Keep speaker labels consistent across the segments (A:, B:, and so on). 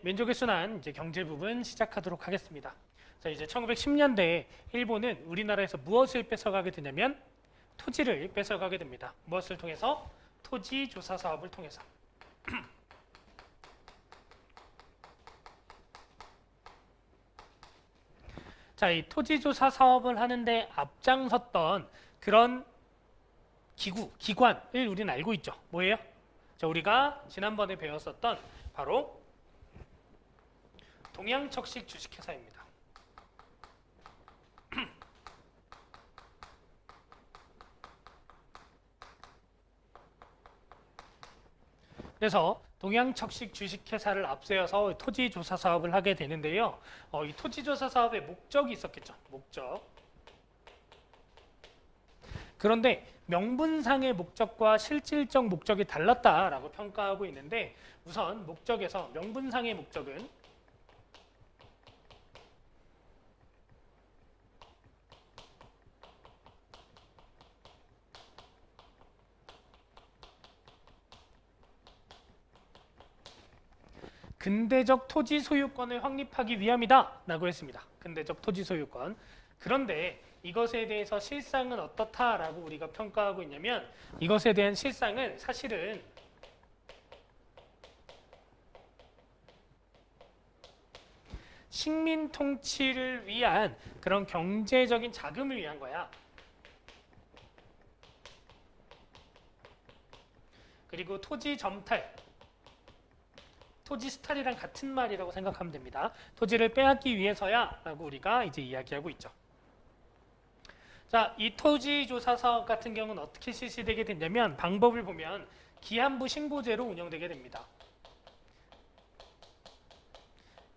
A: 민족의 순환 이제 경제 부분 시작하도록 하겠습니다. 자, 이제 1910년대 일본은 우리나라에서 무엇을 뺏어가게 되냐면 토지를 뺏어가게 됩니다. 무엇을 통해서? 토지 조사 사업을 통해서. 자, 이 토지 조사 사업을 하는데 앞장섰던 그런 기관을 우리는 알고 있죠. 뭐예요? 자, 우리가 지난번에 배웠었던 바로 동양척식 주식회사입니다. 그래서 동양척식 주식회사를 앞세워서 토지조사 사업을 하게 되는데요. 이 토지조사 사업의 목적이 있었겠죠. 목적. 그런데 명분상의 목적과 실질적 목적이 달랐다라고 평가하고 있는데, 우선 목적에서 명분상의 목적은 근대적 토지 소유권을 확립하기 위함이다 라고 했습니다. 근대적 토지 소유권. 그런데 이것에 대해서 실상은 어떻다라고 우리가 평가하고 있냐면, 이것에 대한 실상은 사실은 식민 통치를 위한 그런 경제적인 자금을 위한 거야. 그리고 토지 점탈, 토지 스탈이랑 같은 말이라고 생각하면 됩니다. 토지를 빼앗기 위해서야 라고 우리가 이제 이야기하고 있죠. 자, 이 토지 조사 사업 같은 경우는 어떻게 실시되게 됐냐면, 방법을 보면 기한부 신고제로 운영되게 됩니다.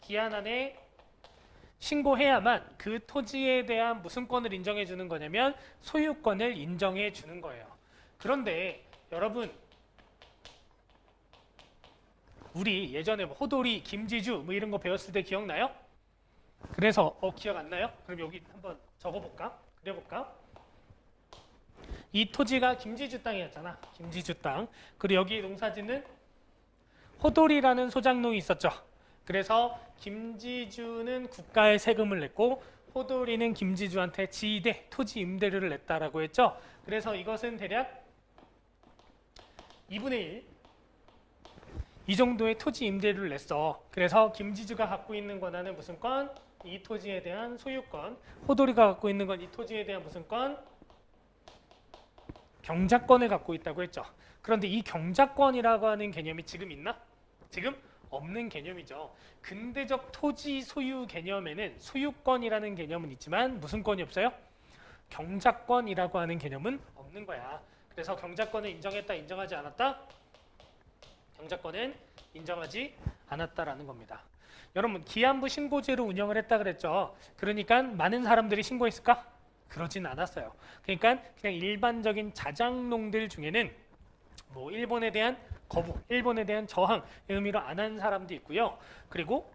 A: 기한 안에 신고해야만 그 토지에 대한 무슨 권을 인정해 주는 거냐면 소유권을 인정해 주는 거예요. 그런데 여러분, 우리 예전에 뭐 호돌이, 김지주 뭐 이런 거 배웠을 때 기억나요? 그래서 기억 안 나요? 그럼 여기 한번 적어볼까? 그려볼까? 이 토지가 김지주 땅이었잖아. 김지주 땅. 그리고 여기 농사짓는 호돌이라는 소작농이 있었죠. 그래서 김지주는 국가에 세금을 냈고 호돌이는 김지주한테 지대, 토지 임대료를 냈다라고 했죠. 그래서 이것은 대략 2분의 1. 이 정도의 토지 임대료를 냈어. 그래서 김지주가 갖고 있는 권한은 무슨 권? 이 토지에 대한 소유권. 호돌이가 갖고 있는 건 이 토지에 대한 무슨 권? 경작권을 갖고 있다고 했죠. 그런데 이 경작권이라고 하는 개념이 지금 있나? 지금 없는 개념이죠. 근대적 토지 소유 개념에는 소유권이라는 개념은 있지만 무슨 권이 없어요? 경작권이라고 하는 개념은 없는 거야. 그래서 경작권을 인정했다, 인정하지 않았다? 경작권은 인정하지 않았다라는 겁니다. 여러분, 기한부 신고제로 운영을 했다 그랬죠. 그러니까 많은 사람들이 신고했을까? 그러진 않았어요. 그러니까 그냥 일반적인 자작농들 중에는 뭐 일본에 대한 거부, 일본에 대한 저항 의미로 안 한 사람도 있고요. 그리고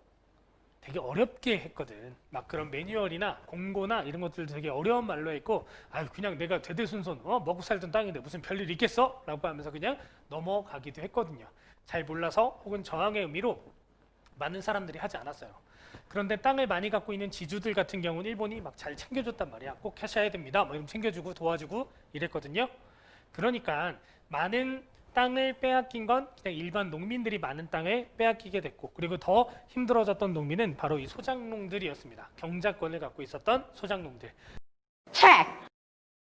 A: 되게 어렵게 했거든. 막 그런 매뉴얼이나 공고나 이런 것들도 되게 어려운 말로 했고, 아유 그냥 내가 대대손손 먹고 살던 땅인데 무슨 별일 있겠어? 라고 하면서 그냥 넘어가기도 했거든요. 잘 몰라서 혹은 저항의 의미로 많은 사람들이 하지 않았어요. 그런데 땅을 많이 갖고 있는 지주들 같은 경우는 일본이 막 잘 챙겨줬단 말이야. 꼭 하셔야 됩니다. 뭐 이런 챙겨주고 도와주고 이랬거든요. 그러니까 많은 땅을 빼앗긴 건 그냥 일반 농민들이 많은 땅을 빼앗기게 됐고, 그리고 더 힘들어졌던 농민은 바로 이 소작농들이었습니다. 경작권을 갖고 있었던 소작농들.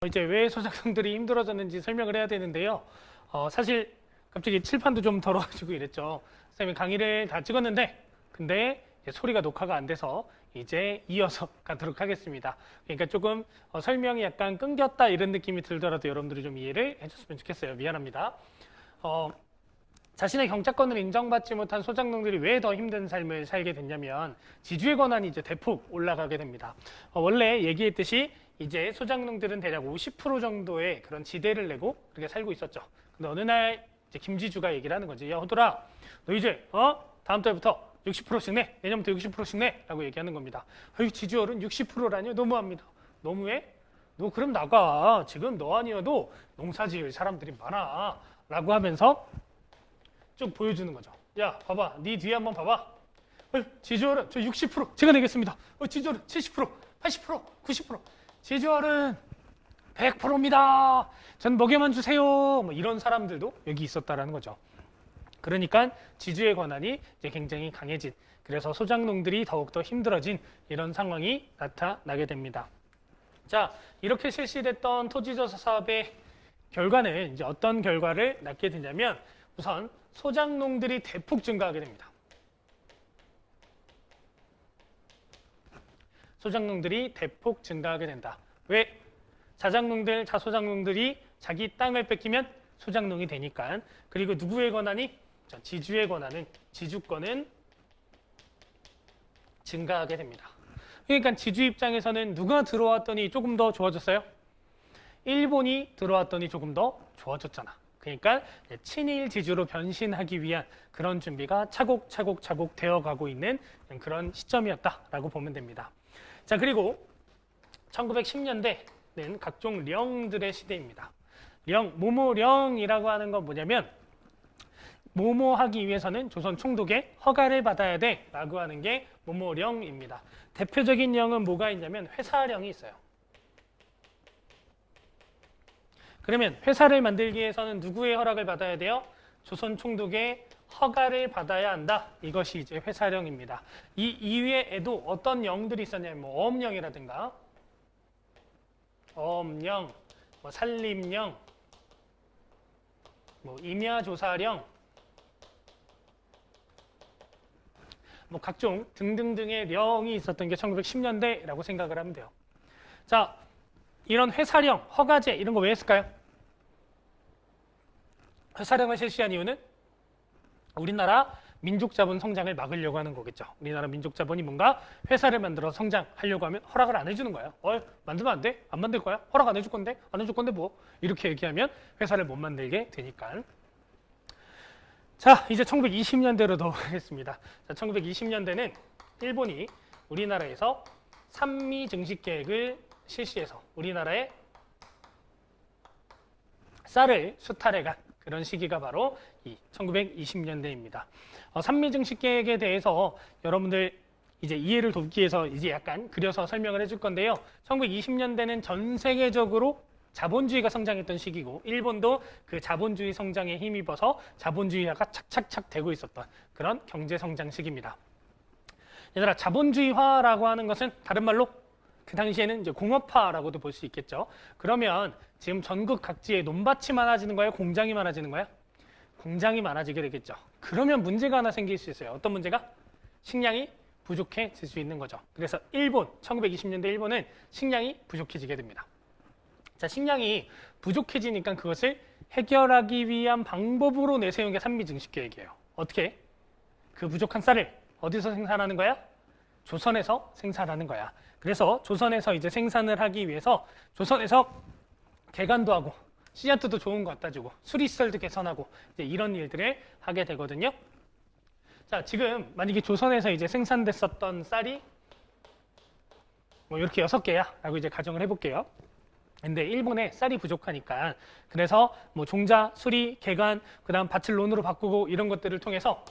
A: 이제 왜 소작농들이 힘들어졌는지 설명을 해야 되는데요. 사실 갑자기 칠판도 좀 더러워지고 이랬죠. 선생님이 강의를 다 찍었는데 근데 소리가 녹화가 안 돼서 이제 이어서 가도록 하겠습니다. 그러니까 조금 설명이 약간 끊겼다 이런 느낌이 들더라도 여러분들이 좀 이해를 해줬으면 좋겠어요. 미안합니다. 자신의 경작권을 인정받지 못한 소작농들이 왜 더 힘든 삶을 살게 됐냐면 지주의 권한이 이제 대폭 올라가게 됩니다. 원래 얘기했듯이 이제 소작농들은 대략 50% 정도의 그런 지대를 내고 그렇게 살고 있었죠. 근데 어느 날 이제 김지주가 얘기를 하는 거지. 야 호돌아, 너 이제 다음 달부터 60%씩 내, 내년부터 60%씩 내 라고 얘기하는 겁니다. 지주어른 60%라뇨? 너무합니다. 너무해? 너 그럼 나가. 지금 너 아니어도 농사 지을 사람들이 많아 라고 하면서 쭉 보여주는 거죠. 야 봐봐, 네 뒤에 한번 봐봐. 지주얼은 저 60% 제가 내겠습니다. 지주얼은 70%, 80%, 90%. 지주얼은 100%입니다. 전 먹여만 주세요. 뭐 이런 사람들도 여기 있었다라는 거죠. 그러니까 지주의 권한이 이제 굉장히 강해진, 그래서 소작농들이 더욱더 힘들어진 이런 상황이 나타나게 됩니다. 자, 이렇게 실시됐던 토지조사 사업의 결과는 이제 어떤 결과를 낳게 되냐면 우선 소작농들이 대폭 증가하게 됩니다. 소작농들이 대폭 증가하게 된다. 왜? 자작농들, 자소작농들이 자기 땅을 뺏기면 소작농이 되니까. 그리고 누구의 권한이? 지주의 권한은, 지주권은 증가하게 됩니다. 그러니까 지주 입장에서는 누가 들어왔더니 조금 더 좋아졌어요? 일본이 들어왔더니 조금 더 좋아졌잖아. 그러니까 친일 지주로 변신하기 위한 그런 준비가 차곡차곡 되어가고 있는 그런 시점이었다라고 보면 됩니다. 자, 그리고 1910년대는 각종 령들의 시대입니다. 령, 모모령이라고 하는 건 뭐냐면 모모하기 위해서는 조선 총독의 허가를 받아야 돼 라고 하는 게 모모령입니다. 대표적인 령은 뭐가 있냐면 회사령이 있어요. 그러면 회사를 만들기 위해서는 누구의 허락을 받아야 돼요? 조선 총독의 허가를 받아야 한다. 이것이 이제 회사령입니다. 이 이외에도 어떤 령들이 있었냐면 뭐 어업령이라든가 어업령, 뭐 산림령, 뭐 임야조사령, 뭐 각종 등등등의 령이 있었던 게 1910년대라고 생각을 하면 돼요. 자, 이런 회사령, 허가제 이런 거 왜 했을까요? 회사령을 실시한 이유는 우리나라 민족자본 성장을 막으려고 하는 거겠죠. 우리나라 민족자본이 뭔가 회사를 만들어 성장하려고 하면 허락을 안 해주는 거예요. 만들면 안 돼? 안 만들 거야? 허락 안 해줄 건데? 안 해줄 건데 뭐? 이렇게 얘기하면 회사를 못 만들게 되니까. 자, 이제 1920년대로 넘어가겠습니다. 자, 1920년대는 일본이 우리나라에서 산미 증식 계획을 실시해서 우리나라에 쌀을 수탈해간 그런 시기가 바로 이 1920년대입니다. 산미 증식 계획에 대해서 여러분들 이제 이해를 돕기 위해서 이제 약간 그려서 설명을 해줄 건데요. 1920년대는 전 세계적으로 자본주의가 성장했던 시기고 일본도 그 자본주의 성장에 힘입어서 자본주의화가 착착착 되고 있었던 그런 경제 성장 시기입니다. 얘들아, 자본주의화라고 하는 것은 다른 말로 그 당시에는 이제 공업화라고도 볼 수 있겠죠. 그러면 지금 전국 각지에 논밭이 많아지는 거예요? 공장이 많아지는 거예요? 공장이 많아지게 되겠죠. 그러면 문제가 하나 생길 수 있어요. 어떤 문제가? 식량이 부족해질 수 있는 거죠. 그래서 1920년대 일본은 식량이 부족해지게 됩니다. 자, 식량이 부족해지니까 그것을 해결하기 위한 방법으로 내세운 게 산미증식계획이에요. 어떻게? 그 부족한 쌀을 어디서 생산하는 거야? 조선에서 생산하는 거야. 그래서 조선에서 이제 생산을 하기 위해서 조선에서 개간도 하고 씨앗도 좋은 거 갖다 주고 수리시설도 개선하고 이제 이런 일들을 하게 되거든요. 자, 지금 만약에 조선에서 이제 생산됐었던 쌀이 뭐 이렇게 6개야 라고 이제 가정을 해볼게요. 근데 일본에 쌀이 부족하니까 그래서 뭐 종자, 수리, 개간, 그다음 밭을 논으로 바꾸고 이런 것들을 통해서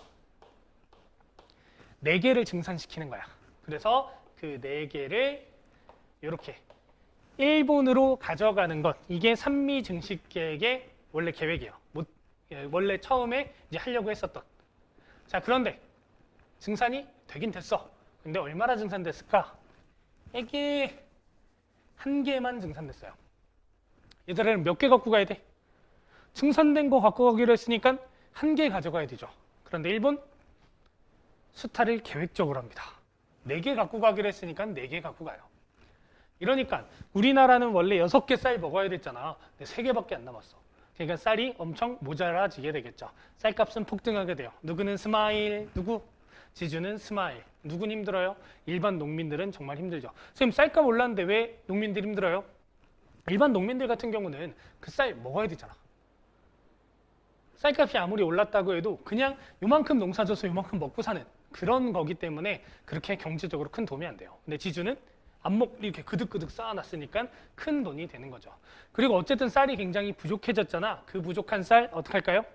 A: 4개를 증산시키는 거야. 그래서 그 4개를 이렇게 일본으로 가져가는 것, 이게 산미 증식 계획의 원래 계획이에요. 원래 처음에 이제 하려고 했었던. 자, 그런데 증산이 되긴 됐어. 근데 얼마나 증산됐을까? 이게 1개만 증산됐어요. 얘들은 몇 개 갖고 가야 돼? 증산된 거 갖고 가기로 했으니까 1개 가져가야 되죠. 그런데 일본 수탈을 계획적으로 합니다. 4개 갖고 가기로 했으니까 4개 갖고 가요. 이러니까 우리나라는 원래 6개 쌀 먹어야 됐잖아. 근데 3개밖에 안 남았어. 그러니까 쌀이 엄청 모자라지게 되겠죠. 쌀값은 폭등하게 돼요. 누구는 스마일, 누구? 지주는 스마일. 누군 힘들어요? 일반 농민들은 정말 힘들죠. 선생님, 쌀값 올랐는데 왜 농민들이 힘들어요? 일반 농민들 같은 경우는 그 쌀 먹어야 되잖아. 쌀값이 아무리 올랐다고 해도 그냥 요만큼 농사 져서 요만큼 먹고 사는 그런 거기 때문에 그렇게 경제적으로 큰 도움이 안 돼요. 근데 지주는 이렇게 그득그득 쌓아놨으니까 큰 돈이 되는 거죠. 그리고 어쨌든 쌀이 굉장히 부족해졌잖아. 그 부족한 쌀 어떻게 할까요?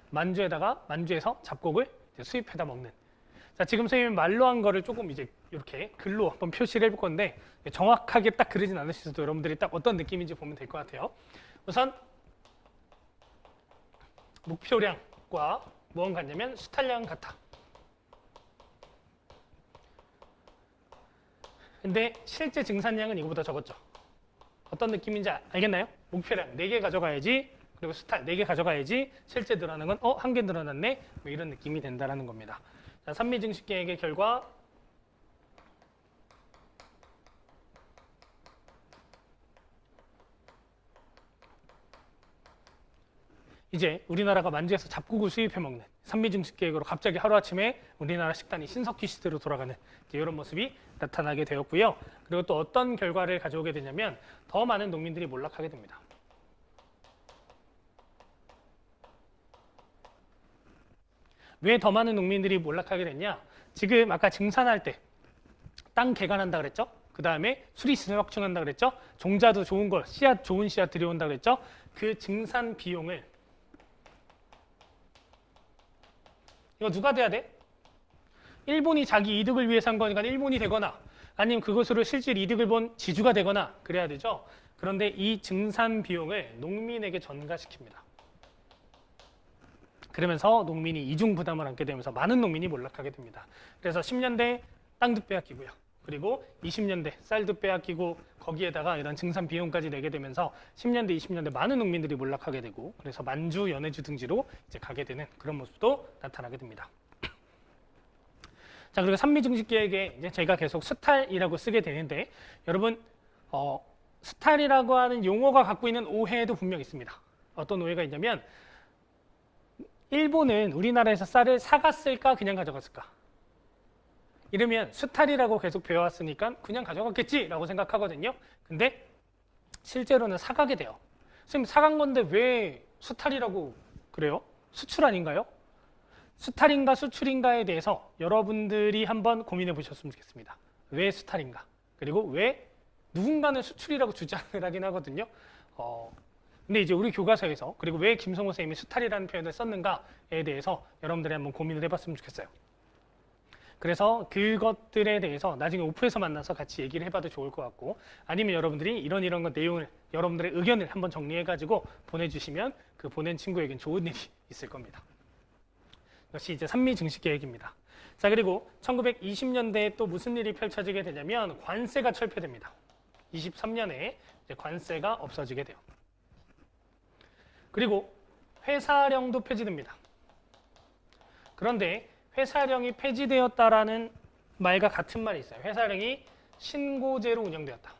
A: 만주에서 잡곡을 수입해다 먹는. 자, 지금 선생님이 말로 한 거를 조금 이제 이렇게 글로 한번 표시를 해볼 건데 정확하게 딱 그리진 않으셔도 여러분들이 딱 어떤 느낌인지 보면 될 것 같아요. 우선 목표량과 무언 같냐면 수탈량은 같아. 근데 실제 증산량은 이거보다 적었죠. 어떤 느낌인지 알겠나요? 목표량 4개 가져가야지, 그리고 수탈 4개 가져가야지 실제 늘어나는 건 1개 늘어났네, 뭐 이런 느낌이 된다는 겁니다. 자, 산미증식계획의 결과 이제 우리나라가 만주에서 잡곡을 수입해 먹는 산미증식계획으로 갑자기 하루아침에 우리나라 식단이 신석기 시대로 돌아가는 이런 모습이 나타나게 되었고요. 그리고 또 어떤 결과를 가져오게 되냐면 더 많은 농민들이 몰락하게 됩니다. 왜 더 많은 농민들이 몰락하게 됐냐? 지금 아까 증산할 때 땅 개간한다 그랬죠? 그 다음에 수리시설 확충한다 그랬죠? 종자도 좋은 걸, 씨앗 좋은 씨앗 들여온다 그랬죠? 그 증산 비용을 이거 누가 돼야 돼? 일본이 자기 이득을 위해서 한 거니까 일본이 되거나 아니면 그것으로 실질 이득을 본 지주가 되거나 그래야 되죠. 그런데 이 증산 비용을 농민에게 전가시킵니다. 그러면서 농민이 이중 부담을 안게 되면서 많은 농민이 몰락하게 됩니다. 그래서 10년대 땅도 빼앗기고요. 그리고 20년대 쌀도 빼앗기고 거기에다가 이런 증산 비용까지 내게 되면서 10년대, 20년대 많은 농민들이 몰락하게 되고 그래서 만주, 연해주 등지로 이제 가게 되는 그런 모습도 나타나게 됩니다. 자, 그리고 산미증식계획에 이제 제가 계속 수탈이라고 쓰게 되는데 여러분 수탈이라고 하는 용어가 갖고 있는 오해도 분명 있습니다. 어떤 오해가 있냐면 일본은 우리나라에서 쌀을 사갔을까 그냥 가져갔을까? 이러면 수탈이라고 계속 배워왔으니까 그냥 가져갔겠지라고 생각하거든요. 근데 실제로는 사가게 돼요. 선생님 사간 건데 왜 수탈이라고 그래요? 수출 아닌가요? 수탈인가 수출인가에 대해서 여러분들이 한번 고민해 보셨으면 좋겠습니다. 왜 수탈인가? 그리고 왜 누군가는 수출이라고 주장을 하긴 하거든요. 근데 이제 우리 교과서에서 그리고 왜 김성호 선생님이 수탈이라는 표현을 썼는가에 대해서 여러분들이 한번 고민을 해봤으면 좋겠어요. 그래서 그것들에 대해서 나중에 오프에서 만나서 같이 얘기를 해봐도 좋을 것 같고 아니면 여러분들이 이런 것 내용을 여러분들의 의견을 한번 정리해가지고 보내주시면 그 보낸 친구에겐 좋은 일이 있을 겁니다. 이것이 이제 산미증식계획입니다. 자, 그리고 1920년대에 또 무슨 일이 펼쳐지게 되냐면 관세가 철폐됩니다. 23년에 이제 관세가 없어지게 돼요. 그리고 회사령도 폐지됩니다. 그런데 회사령이 폐지되었다라는 말과 같은 말이 있어요. 회사령이 신고제로 운영되었다.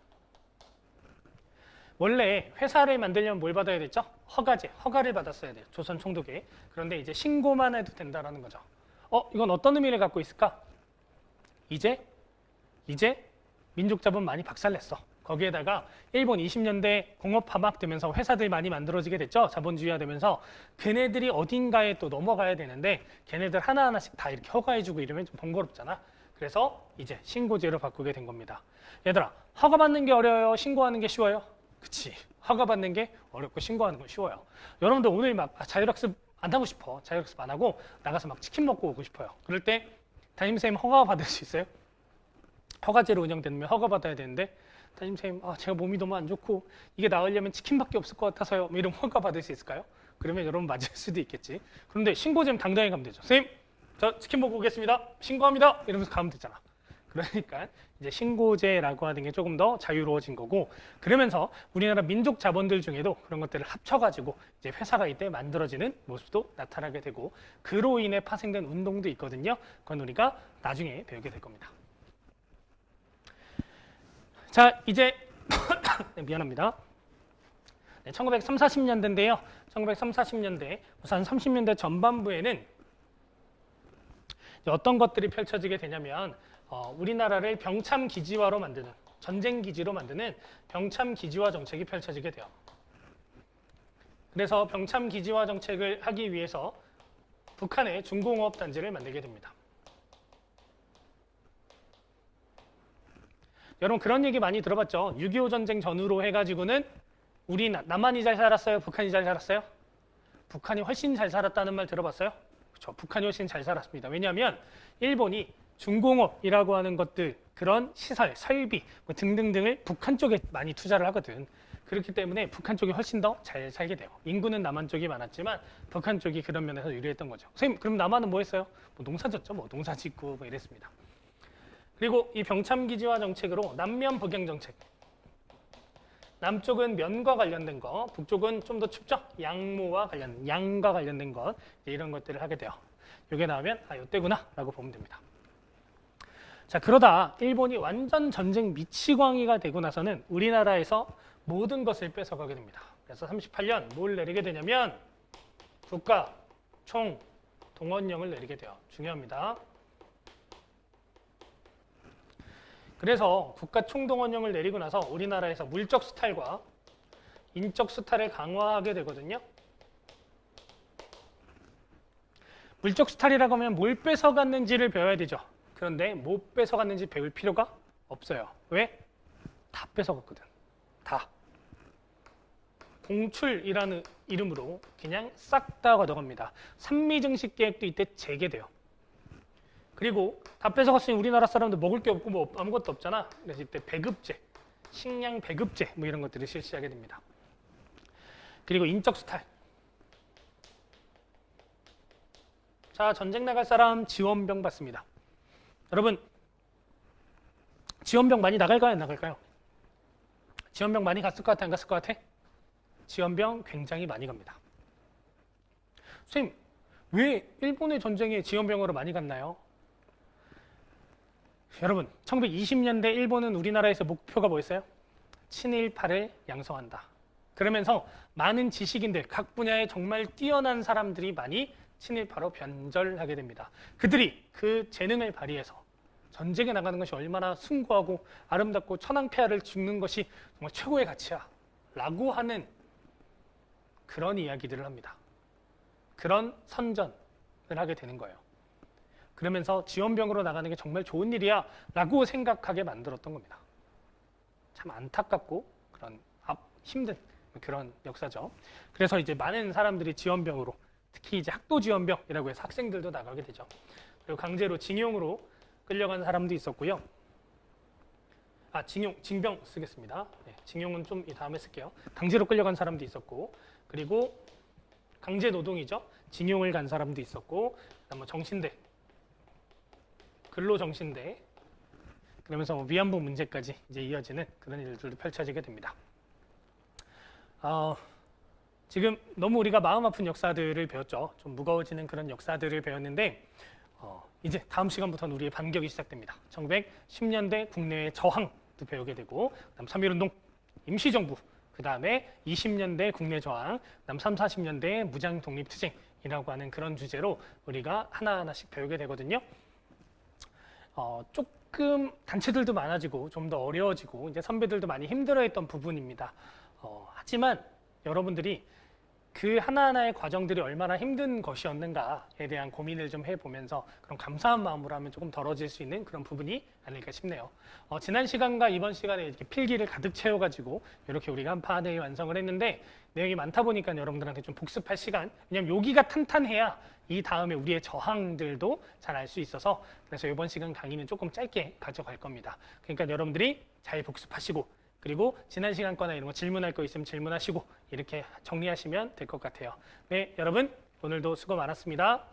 A: 원래 회사를 만들려면 뭘 받아야 됐죠? 허가를 받았어야 돼요. 조선 총독에. 그런데 이제 신고만 해도 된다라는 거죠. 이건 어떤 의미를 갖고 있을까? 이제 민족자본 많이 박살냈어. 거기에다가 일본 20년대 공업 파막되면서 회사들 많이 만들어지게 됐죠. 자본주의화 되면서 걔네들이 어딘가에 또 넘어가야 되는데 걔네들 하나하나씩 다 이렇게 허가해주고 이러면 좀 번거롭잖아. 그래서 이제 신고제로 바꾸게 된 겁니다. 얘들아, 허가받는 게 어려워요? 신고하는 게 쉬워요? 그치. 허가받는 게 어렵고 신고하는 건 쉬워요. 여러분들 오늘 막 자율학습 안 하고 싶어. 자율학습 안 하고 나가서 막 치킨 먹고 오고 싶어요. 그럴 때 담임선생님 허가 받을 수 있어요? 허가제로 운영되면 허가 받아야 되는데 담임선생님 제가 몸이 너무 안 좋고 이게 나으려면 치킨밖에 없을 것 같아서요. 뭐 이런 허가 받을 수 있을까요? 그러면 여러분 맞을 수도 있겠지. 그런데 신고제면 당당히 가면 되죠. 선생님 저 치킨 먹고 오겠습니다. 신고합니다. 이러면서 가면 되잖아. 그러니까 이제 신고제라고 하는 게 조금 더 자유로워진 거고 그러면서 우리나라 민족 자본들 중에도 그런 것들을 합쳐가지고 이제 회사가 이때 만들어지는 모습도 나타나게 되고 그로 인해 파생된 운동도 있거든요. 그건 우리가 나중에 배우게 될 겁니다. 자, 이제 네, 미안합니다. 네, 1930, 40년대인데요. 1930, 40년대 우선 30년대 전반부에는 어떤 것들이 펼쳐지게 되냐면 우리나라를 병참 기지화로 만드는 전쟁 기지로 만드는 병참 기지화 정책이 펼쳐지게 돼요. 그래서 병참 기지화 정책을 하기 위해서 북한의 중공업 단지를 만들게 됩니다. 여러분 그런 얘기 많이 들어봤죠? 6.25 전쟁 전후로 해가지고는 우리 남한이 잘 살았어요? 북한이 잘 살았어요? 북한이 훨씬 잘 살았다는 말 들어봤어요? 그렇죠. 북한이 훨씬 잘 살았습니다. 왜냐하면 일본이 중공업이라고 하는 것들, 그런 시설, 설비 뭐 등등등을 북한 쪽에 많이 투자를 하거든. 그렇기 때문에 북한 쪽이 훨씬 더 잘 살게 돼요. 인구는 남한 쪽이 많았지만 북한 쪽이 그런 면에서 유리했던 거죠. 선생님, 그럼 남한은 뭐 했어요? 뭐 농사 졌죠. 뭐 농사 짓고 뭐 이랬습니다. 그리고 이 병참기지화 정책으로 남면 복양 정책. 남쪽은 면과 관련된 거, 북쪽은 좀 더 춥죠? 양모와 관련된, 양과 관련된 것, 이런 것들을 하게 돼요. 이게 나오면 이때구나 라고 보면 됩니다. 자, 그러다 일본이 완전 전쟁 미치광이가 되고 나서는 우리나라에서 모든 것을 뺏어가게 됩니다. 그래서 38년 뭘 내리게 되냐면 국가 총 동원령을 내리게 돼요. 중요합니다. 그래서 국가 총동원령을 내리고 나서 우리나라에서 물적 수탈과 인적 수탈을 강화하게 되거든요. 물적 수탈이라고 하면 뭘 뺏어갔는지를 배워야 되죠. 그런데 뭐 뺏어갔는지 배울 필요가 없어요. 왜? 다 뺏어갔거든. 다. 공출이라는 이름으로 그냥 싹 다 걷어갑니다. 산미증식 계획도 이때 재개돼요. 그리고 다 뺏어갔으니 우리나라 사람들 먹을 게 없고 뭐 아무것도 없잖아. 그래서 이때 배급제, 식량 배급제 뭐 이런 것들을 실시하게 됩니다. 그리고 인적 수탈. 자, 전쟁 나갈 사람 지원병 받습니다. 여러분, 지원병 많이 나갈까요? 안 나갈까요? 지원병 많이 갔을 것 같아? 안 갔을 것 같아? 지원병 굉장히 많이 갑니다. 선생님, 왜 일본의 전쟁에 지원병으로 많이 갔나요? 여러분, 1920년대 일본은 우리나라에서 목표가 뭐였어요? 친일파를 양성한다. 그러면서 많은 지식인들, 각 분야에 정말 뛰어난 사람들이 많이 친일파로 변절하게 됩니다. 그들이 그 재능을 발휘해서 전쟁에 나가는 것이 얼마나 숭고하고 아름답고 천황폐하를 죽는 것이 정말 최고의 가치야 라고 하는 그런 이야기들을 합니다. 그런 선전을 하게 되는 거예요. 그러면서 지원병으로 나가는 게 정말 좋은 일이야 라고 생각하게 만들었던 겁니다. 참 안타깝고 그런 힘든 그런 역사죠. 그래서 이제 많은 사람들이 지원병으로, 특히 이제 학도 지원병이라고 해서 학생들도 나가게 되죠. 그리고 강제로 징용으로 끌려간 사람도 있었고요. 징병 쓰겠습니다. 네, 징용은 좀 이 다음에 쓸게요. 강제로 끌려간 사람도 있었고, 그리고 강제 노동이죠. 징용을 간 사람도 있었고, 그다음 뭐 정신대, 근로정신대, 그러면서 뭐 위안부 문제까지 이제 이어지는 그런 일들도 펼쳐지게 됩니다. 지금 너무 우리가 마음 아픈 역사들을 배웠죠. 좀 무거워지는 그런 역사들을 배웠는데 이제 다음 시간부터는 우리의 반격이 시작됩니다. 1910년대 국내의 저항도 배우게 되고, 그다음 3.1운동, 임시정부, 그 다음에 20년대 국내 저항, 그다음 3, 40년대 무장 독립투쟁이라고 하는 그런 주제로 우리가 하나하나씩 배우게 되거든요. 조금 단체들도 많아지고 좀 더 어려워지고 이제 선배들도 많이 힘들어했던 부분입니다. 하지만 여러분들이 그 하나하나의 과정들이 얼마나 힘든 것이었는가에 대한 고민을 좀 해보면서 그런 감사한 마음으로 하면 조금 덜어질 수 있는 그런 부분이 아닐까 싶네요. 지난 시간과 이번 시간에 이렇게 필기를 가득 채워가지고 이렇게 우리가 한 파대에 완성을 했는데, 내용이 많다 보니까 여러분들한테 좀 복습할 시간, 왜냐면 여기가 탄탄해야 이 다음에 우리의 저항들도 잘 알 수 있어서, 그래서 이번 시간 강의는 조금 짧게 가져갈 겁니다. 그러니까 여러분들이 잘 복습하시고, 그리고 지난 시간 거나 이런 거 질문할 거 있으면 질문하시고 이렇게 정리하시면 될 것 같아요. 네, 여러분 오늘도 수고 많았습니다.